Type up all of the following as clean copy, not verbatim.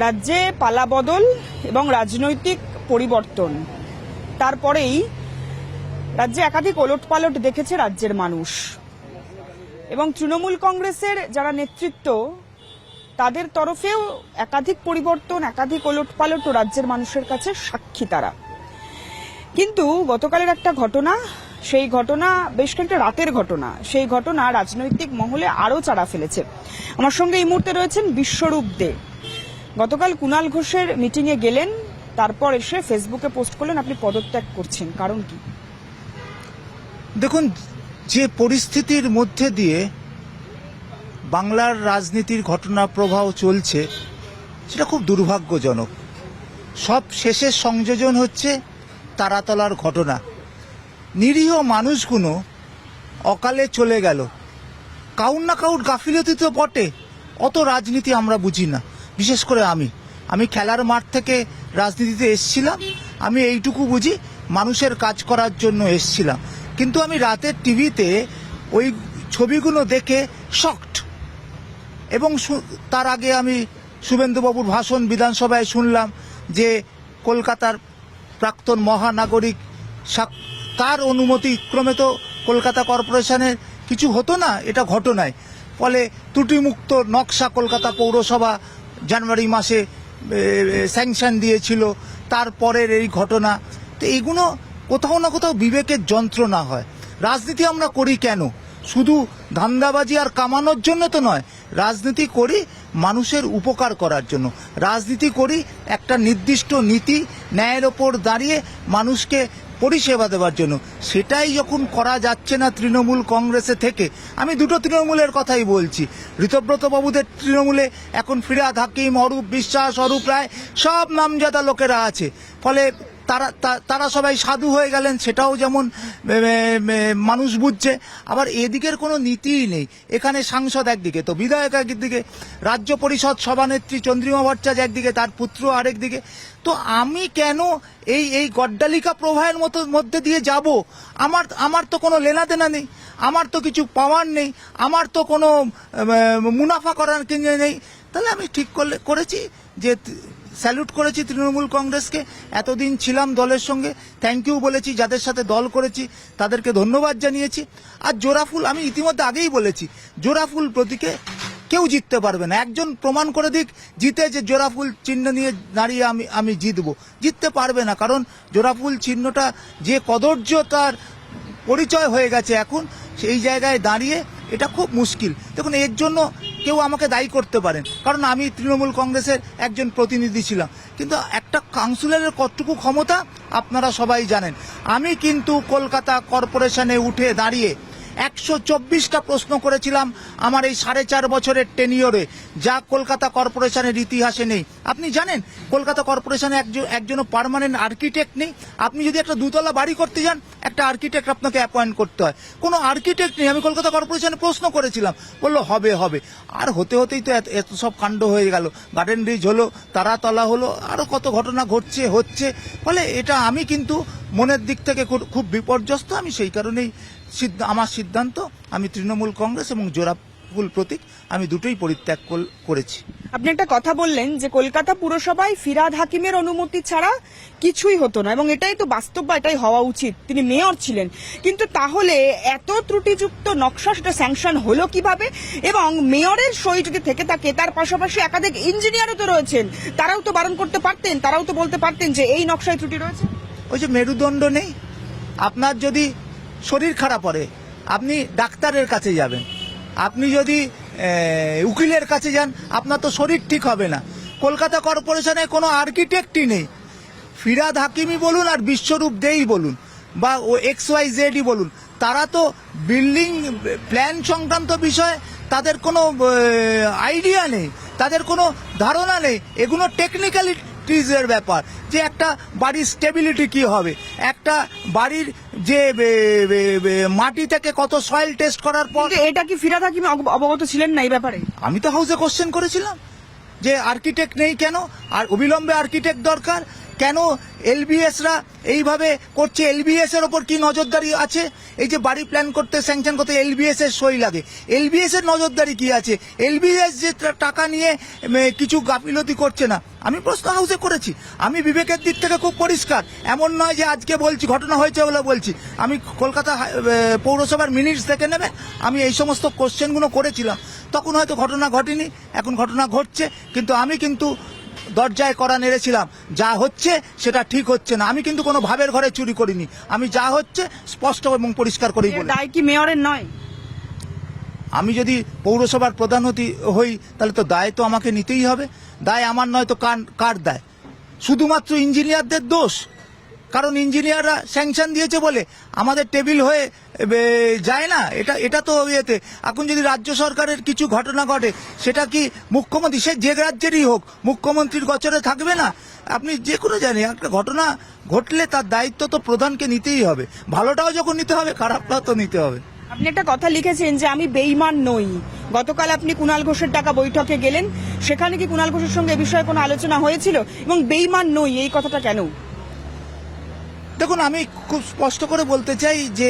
রাজ্যে পালাবদল এবং রাজনৈতিক পরিবর্তন, তারপরেই রাজ্যে একাধিক ওলটপালট দেখেছে রাজ্যের মানুষ এবং তৃণমূল কংগ্রেসের যারা নেতৃত্ব তাদের তরফেও একাধিক পরিবর্তন, একাধিক ওলটপালট রাজ্যের মানুষের কাছে সাক্ষী তারা। কিন্তু গতকালের একটা ঘটনা, সেই ঘটনা বেশ কয়েকটা রাতের ঘটনা, সেই ঘটনা রাজনৈতিক মহলে আরও চাড়া ফেলেছে। আমার সঙ্গে এই মুহূর্তে রয়েছেন বিশ্বরূপ দে। গতকাল কুণাল ঘোষের মিটিংয়ে গেলেন, তারপর এসে ফেসবুকে পোস্ট করলেন আপনি পদত্যাগ করছেন, কারণ কি? দেখুন, যে পরিস্থিতির মধ্যে দিয়ে বাংলার রাজনীতির ঘটনা প্রবাহ চলছে সেটা খুব দুর্ভাগ্যজনক। সব শেষের সংযোজন হচ্ছে তারাতলার ঘটনা। নিরীহ মানুষগুলো অকালে চলে গেল। কাউর না কাউর গাফিলতি তো বটে, অত রাজনীতি আমরা বুঝি না। বিশেষ করে আমি খেলার মাঠ থেকে রাজনীতিতে এসছিলাম, আমি এইটুকু বুঝি মানুষের কাজ করার জন্য এসছিলাম। কিন্তু আমি রাতের টিভিতে ওই ছবিগুলো দেখে শকড। এবং তার আগে আমি শুভেন্দুবাবুর ভাষণ বিধানসভায় শুনলাম যে কলকাতার প্রাক্তন মহানাগরিক, তার অনুমতিক্রমে তো কলকাতা কর্পোরেশনের কিছু হতো না, এটা ঘটনায়। ফলে ত্রুটিমুক্ত নকশা কলকাতা পৌরসভা জানুয়ারি মাসে স্যাংশন দিয়েছিল, তারপরের এই ঘটনা। তো এইগুলো কোথাও না কোথাও বিবেকের যন্ত্রণা হয়। রাজনীতি আমরা করি কেন? শুধু ধান্দাবাজি আর কামানোর জন্য তো নয়, রাজনীতি করি মানুষের উপকার করার জন্য। রাজনীতি করি একটা নির্দিষ্ট নীতি ন্যায়ের ওপর দাঁড়িয়ে মানুষকে পরিষেবা দেওয়ার জন্য। সেটাই যখন করা যাচ্ছে না তৃণমূল কংগ্রেসে থেকে, আমি দুটো তৃণমূলের কথাই বলছি। ঋতব্রত বাবুদের তৃণমূলে এখন ফিরহাদ হাকিম, অরূপ বিশ্বাস, অরূপ রায় সব নামজাদা লোকেরা আছে। ফলে তারা সবাই সাধু হয়ে গেলেন, সেটাও যেমন মানুষ বুঝছে। আবার এদিকের কোনো নীতিই নেই। এখানে সাংসদ একদিকে, তো বিধায়ক একদিকে, রাজ্য পরিষদ সভানেত্রী চন্দ্রিমা ভট্টাচার্য একদিকে, তার পুত্র আরেক দিকে। তো আমি কেন এই গড্ডালিকা প্রবাহের মধ্যে দিয়ে যাব? আমার তো কোনো লেনাদেনা নেই, আমার তো কিছু পাওয়ার নেই, আমার তো কোনো মুনাফা করার কিনে নেই। তাহলে আমি ঠিক করেছি যে স্যালুট করেছি তৃণমূল কংগ্রেসকে। এতদিন ছিলাম দলের সঙ্গে, থ্যাংক ইউ বলেছি। যাদের সাথে দল করেছি তাদেরকে ধন্যবাদ জানিয়েছি। আর জোড়াফুল, আমি ইতিমধ্যে আগেই বলেছি, জোড়াফুল প্রতীকে কেউ জিততে পারবে না। একজন প্রমাণ করে দিক জিতে যে জোড়াফুল চিহ্ন নিয়ে দাঁড়িয়ে আমি জিততে পারবে না। কারণ জোড়াফুল চিহ্নটা যে কদর্য তার পরিচয় হয়ে গেছে এখন, সেই জায়গায় দাঁড়িয়ে এটা খুব মুশকিল। দেখুন, এর জন্য কেউ আমাকে দায়ী করতে পারেন, কারণ আমি তৃণমূল কংগ্রেসের একজন প্রতিনিধি ছিলাম। কিন্তু একটা কাউন্সিলরের কতটুকু ক্ষমতা আপনারা সবাই জানেন। আমি কিন্তু কলকাতা কর্পোরেশনে উঠে দাঁড়িয়ে 124টা প্রশ্ন করেছিলাম আমার এই 4.5 বছরের টেনিয়রে, যা কলকাতা কর্পোরেশনের ইতিহাসে নেই। আপনি জানেন কলকাতা কর্পোরেশনে একজনও পার্মানেন্ট আর্কিটেক্ট নেই। আপনি যদি একটা দুতলা বাড়ি করতে যান, একটা আর্কিটেক্ট আপনাকে অ্যাপয়েন্ট করতে হয়। কোনো আর্কিটেক্ট নেই। আমি কলকাতা কর্পোরেশনে প্রশ্ন করেছিলাম, বললো হবে। আর হতেই তো এত সব কাণ্ড হয়ে গেল। গার্ডেন ব্রিজ হলো, তারাতলা হলো, আরও কত ঘটনা হচ্ছে। ফলে এটা আমি কিন্তু মনের দিক থেকে খুব বিপর্যস্ত। আমি সেই কারণেই আমার সিদ্ধান্ত, আমি তৃণমূল কংগ্রেস এবং জোড়াফুল প্রতীক আমি দুটোই পরিত্যাগ করেছি। আপনি একটা কথা বললেন যে কলকাতা পুরসভায় ফিরহাদ হাকিমের অনুমতি ছাড়া কিছুই হতো না, এবং এটাই তো বাস্তব বা এটাই হওয়া উচিত। তিনি মেয়র ছিলেন, কিন্তু তাহলে এত ত্রুটিযুক্ত নকশা সেটা স্যাংশন হলো কিভাবে? এবং মেয়রের সই যদি থেকে থাকে, তার পাশাপাশি একাধিক ইঞ্জিনিয়ারও তো রয়েছেন, তারাও তো বারণ করতে পারতেন, তারাও তো বলতে পারতেন যে এই নকশায় ত্রুটি রয়েছে। ওই যে মেরুদণ্ড নেই। আপনার যদি শরীর খারাপ হয় আপনি ডাক্তারের কাছে যাবেন, আপনি যদি উকিলের কাছে যান আপনার তো শরীর ঠিক হবে না। কলকাতা কর্পোরেশনে কোনো আর্কিটেক্টই নেই। ফিরহাদ হাকিমই বলুন আর বিশ্বরূপ দেই বলুন বা XYZ বলুন, তারা তো বিল্ডিং প্ল্যান সংক্রান্ত বিষয়ে তাদের কোনো আইডিয়া নেই, তাদের কোনো ধারণা নেই। এগুলো টেকনিক্যালিটিজের ব্যাপার, যে একটা বাড়ির স্টেবিলিটি কি হবে, একটা বাড়ির যে মাটি থেকে কত সয়েল টেস্ট করার পর। এটা কি ফিরহাদ হাকিম অবগত ছিলেন না এই ব্যাপারে? আমি তো হাউসে কোশ্চেন করেছিলাম যে আর্কিটেক্ট নেই কেন, আর অবিলম্বে আর্কিটেক্ট দরকার, কেন এলবিএসরা এইভাবে করছে? এলবিএস এর ওপর কি নজরদারি আছে? এই যে বাড়ি প্ল্যান করতে, স্যাংশন করতে এলবিএস এর সই লাগে, এলবিএস এর নজরদারি কি আছে? এলবিএস যে টাকা নিয়ে কিছু গাফিলতি করছে না, আমি প্রশ্ন হাউসে করেছি। আমি বিবেকের দিক থেকে খুব পরিষ্কার, এমন নয় যে আজকে বলছি ঘটনা হয়েছে বলে বলছি। আমি কলকাতা পৌরসভার মিনিটস দেখে নেবে, আমি এই সমস্ত কোশ্চেনগুলো করেছিলাম, তখন হয়তো ঘটনা ঘটেনি, এখন ঘটনা ঘটছে। কিন্তু আমি দরজায় কড়া নেড়েছিলাম, যা হচ্ছে সেটা ঠিক হচ্ছে না। আমি কিন্তু কোনো ভাবের ঘরে চুরি করিনি, আমি যা হচ্ছে স্পষ্ট এবং পরিষ্কার করেই বলি। দায় কি মেয়রের নয়? আমি যদি পৌরসভার প্রধান হই তাহলে তো দায় তো আমাকে নিতেই হবে। দায় আমার নয় তো কার দায়? শুধুমাত্র ইঞ্জিনিয়ারদের দোষ? কারণ ইঞ্জিনিয়াররা স্যাংশন দিয়েছে বলে আমাদের টেবিল হয়ে যায় না? এটা তো ইয়েতে। এখন যদি রাজ্য সরকারের কিছু ঘটনা ঘটে, সেটা কি মুখ্যমন্ত্রী, সে যে রাজ্যেরই হোক, মুখ্যমন্ত্রীর গোচরে থাকবে না? আপনি যে কোনো জানেন, একটা ঘটনা ঘটলে তার দায়িত্ব তো প্রধানকে নিতেই হবে। ভালোটাও যখন নিতে হবে, খারাপটাও তো নিতে হবে। আপনি একটা কথা লিখেছেন যে আমি বেঈমান নই। গতকাল আপনি কুণাল ঘোষের টাকা বৈঠকে গেলেন, সেখানে কি কুণাল ঘোষের সঙ্গে এ বিষয়ে কোনো আলোচনা হয়েছিল? এবং বেঈমান নই এই কথাটা কেন? দেখুন, আমি খুব স্পষ্ট করে বলতে চাই যে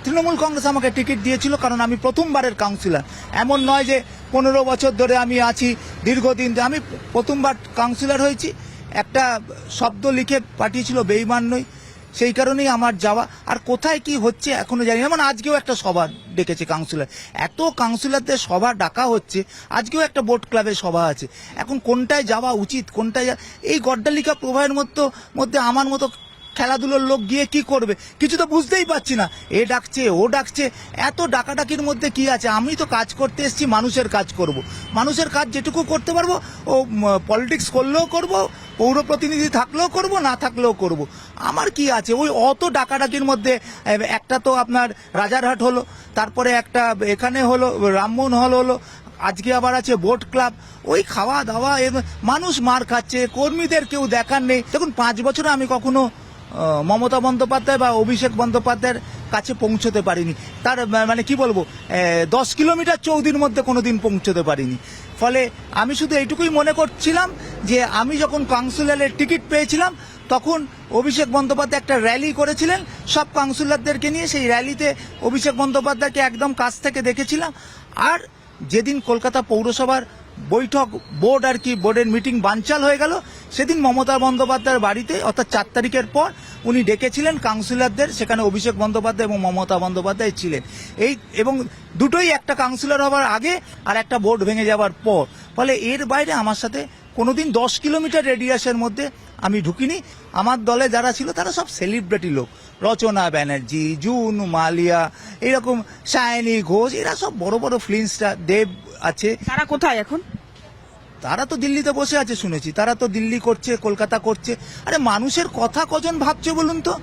তৃণমূল কংগ্রেস আমাকে টিকিট দিয়েছিল কারণ আমি প্রথমবারের কাউন্সিলর। এমন নয় যে 15 বছর ধরে আমি আছি, দীর্ঘদিন। আমি প্রথমবার কাউন্সিলর হয়েছি, একটা শব্দ লিখে পাঠিয়েছিল বেঈমান নই, সেই কারণেই আমার যাওয়া। আর কোথায় কি হচ্ছে এখনো জানি না। মানে আজকেও একটা সভা ডেকেছে কাউন্সিলর, এত কাউন্সিলরদের সভা ডাকা হচ্ছে, আজকেও একটা বোট ক্লাবের সভা আছে। এখন কোনটায় যাওয়া উচিত, কোনটায় এই গড্ডালিকা প্রবাহের মধ্যে আমার মতো খেলাধুলোর লোক গিয়ে কি করবে কিছু তো বুঝতেই পারছি না। এ ডাকছে, ও ডাকছে, এত ডাকাডাকির মধ্যে কি আছে? আমি তো কাজ করতে এসেছি, মানুষের কাজ করব। মানুষের কাজ যেটুকু করতে পারবো, ও পলিটিক্স করলেও করব, পৌর প্রতিনিধি থাকলেও করব, না থাকলেও করব। আমার কি আছে? ওই অত ডাকাডাকির মধ্যে একটা তো আপনার রাজারহাট হলো, তারপরে একটা এখানে হলো, রামমোহন হল হলো, আজকে আবার আছে বোট ক্লাব। ওই খাওয়া দাওয়া, মানুষ মার খাচ্ছে, কর্মীদের কেউ দেখার নেই। দেখুন, 5 বছরে আমি কখনো মমতা বন্দ্যোপাধ্যায় বা অভিষেক বন্দ্যোপাধ্যায়ের কাছে পৌঁছতে পারিনি। তার মানে কি বলবো, 10 কিলোমিটার চৌদির মধ্যে কোনোদিন পৌঁছতে পারিনি। ফলে আমি শুধু এইটুকুই মনে করছিলাম যে আমি যখন কাউন্সিলরের টিকিট পেয়েছিলাম, তখন অভিষেক বন্দ্যোপাধ্যায় একটা র্যালি করেছিলেন সব কাউন্সিলরদেরকে নিয়ে। সেই র্যালিতে অভিষেক বন্দ্যোপাধ্যায়কে একদম কাছ থেকে দেখেছিলাম। আর যেদিন কলকাতা পৌরসভার বৈঠক, বোর্ডের মিটিং বানচাল হয়ে গেল, সেদিন মমতা বন্দ্যোপাধ্যায়ের বাড়িতে, অর্থাৎ 4 তারিখের পর উনি ডেকেছিলেন কাউন্সিলরদের। সেখানে অভিষেক বন্দ্যোপাধ্যায় এবং মমতা বন্দ্যোপাধ্যায় ছিলেন। এবং দুটোই, একটা কাউন্সিলর হওয়ার আগে আর একটা বোর্ড ভেঙে যাওয়ার পর। ফলে এর বাইরে আমার সাথে কোনোদিন 10 কিলোমিটার রেডিয়াসের মধ্যে আমি ঢুকিনি। আমার দলে যারা ছিল তারা সব সেলিব্রিটি লোক, রচনা ব্যানার্জি, জুন মালিয়া, এরকম সায়নী ঘোষ, এরা সব বড় বড় ফিল্ম স্টার, দেব আছে। তারা কোথায় এখন? তারা তো দিল্লিতে বসে আছে শুনেছি। তারা তো দিল্লি করছে, কলকাতা করছে। আরে মানুষের কথা কজন ভাবছে বলুন তো?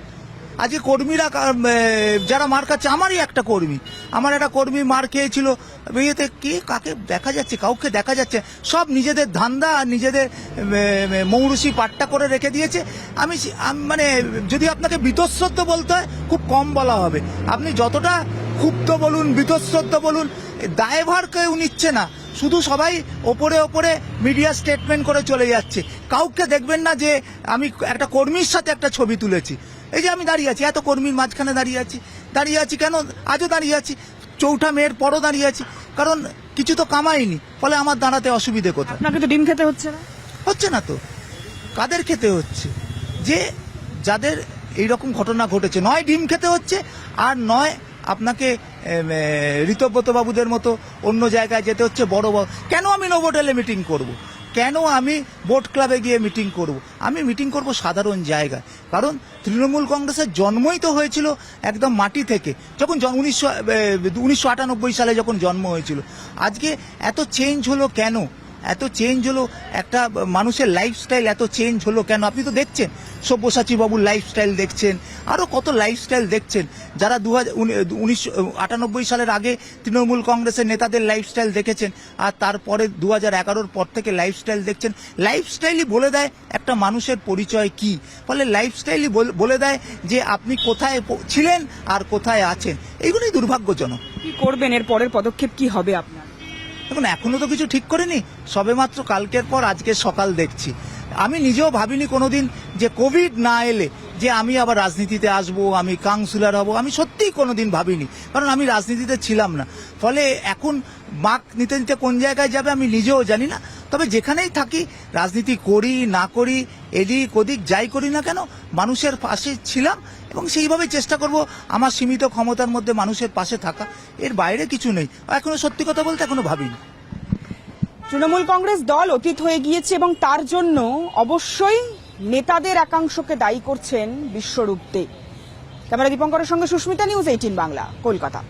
আজকে কর্মীরা যারা মার খাচ্ছে, আমারই একটা কর্মী, আমার একটা কর্মী মার খেয়েছিল বিয়েতে। কে কাকে দেখা যাচ্ছে? কাউকে দেখা যাচ্ছে। সব নিজেদের ধান্দা আর নিজেদের মৌরুষি পাট্টা করে রেখে দিয়েছে। আমি মানে যদি আপনাকে বীতশ্রদ্ধ বলতে হয়, খুব কম বলা হবে। আপনি যতটা ক্ষুব্ধ বলুন, বীতশ্রদ্ধ বলুন, দায়ভার কেউ নিচ্ছে না। শুধু সবাই ওপরে ওপরে মিডিয়া স্টেটমেন্ট করে চলে যাচ্ছে। কাউকে দেখবেন না যে আমি একটা কর্মীর সাথে একটা ছবি তুলেছি। এই যে আমি দাঁড়িয়ে আছি, এত কর্মীর মাঝখানে দাঁড়িয়ে আছি কেন? আজও দাঁড়িয়ে আছি, 4ঠা মেয়ের পরও দাঁড়িয়ে আছি, কারণ কিছু তো কামাইনি। ফলে আমার দাঁড়াতে অসুবিধে কোথায়? আপনাকে তো ডিম খেতে হচ্ছে না? হচ্ছে না তো। কাদের খেতে হচ্ছে? যে যাদের এইরকম ঘটনা ঘটেছে, নয় ডিম খেতে হচ্ছে, আর নয় আপনাকে ঋতব্রত বাবুদের মতো অন্য জায়গায় যেতে হচ্ছে। বড় কেন আমি নোভোটেলে মিটিং করব? কেন আমি বোট ক্লাবে গিয়ে মিটিং করব? আমি মিটিং করব সাধারণ জায়গায়। কারণ তৃণমূল কংগ্রেসের জন্মই তো হয়েছিল একদম মাটি থেকে, যখন 1998 সালে যখন জন্ম হয়েছিল। আজকে এত চেঞ্জ হলো কেন? এত চেঞ্জ হলো, একটা মানুষের লাইফস্টাইল এত চেঞ্জ হলো কেন? আপনি তো দেখছেন, সব্যসাচী বাবুর লাইফস্টাইল দেখছেন, আরও কত লাইফস্টাইল দেখছেন। যারা 1998 সালের আগে তৃণমূল কংগ্রেসের নেতাদের লাইফস্টাইল দেখেছেন, আর তারপরে 2011-র পর থেকে লাইফস্টাইল দেখছেন। লাইফস্টাইলই বলে দেয় একটা মানুষের পরিচয় কি। ফলে লাইফস্টাইলই বলে দেয় যে আপনি কোথায় ছিলেন আর কোথায় আছেন। এইগুলোই দুর্ভাগ্যজনক। কি করবেন? এর পরের পদক্ষেপ কি হবে আপনার? দেখুন, এখনো তো কিছু ঠিক করিনি, সবেমাত্র কালকের পর আজকে সকাল দেখছি। আমি নিজেও ভাবিনি কোনোদিন যে কোভিড না এলে যে আমি আবার রাজনীতিতে আসব, আমি কাউন্সিলর হব, আমি সত্যিই কোনোদিন ভাবিনি, কারণ আমি রাজনীতিতে ছিলাম না। ফলে এখন বাঁক নিতে নিতে কোন জায়গায় যাবে আমি নিজেও জানি না। তবে যেখানেই থাকি, রাজনীতি করি না করি, এদিক ওদিক যাই করি না কেন, মানুষের পাশে ছিলাম এবং সেইভাবে চেষ্টা করব আমার সীমিত ক্ষমতার মধ্যে মানুষের পাশে থাকা। এর বাইরে কিছু নেই। এখনো সত্যি কথা বলতে এখনো ভাবিনি। তৃণমূল কংগ্রেস দল অতীত হয়ে গিয়েছে এবং তার জন্য অবশ্যই নেতাদের একাংশকে দায়ী করছেন বিশ্বরূপ দে। ক্যামেরা দীপঙ্করের সঙ্গে সুস্মিতা, নিউজ 18 বাংলা, কলকাতা।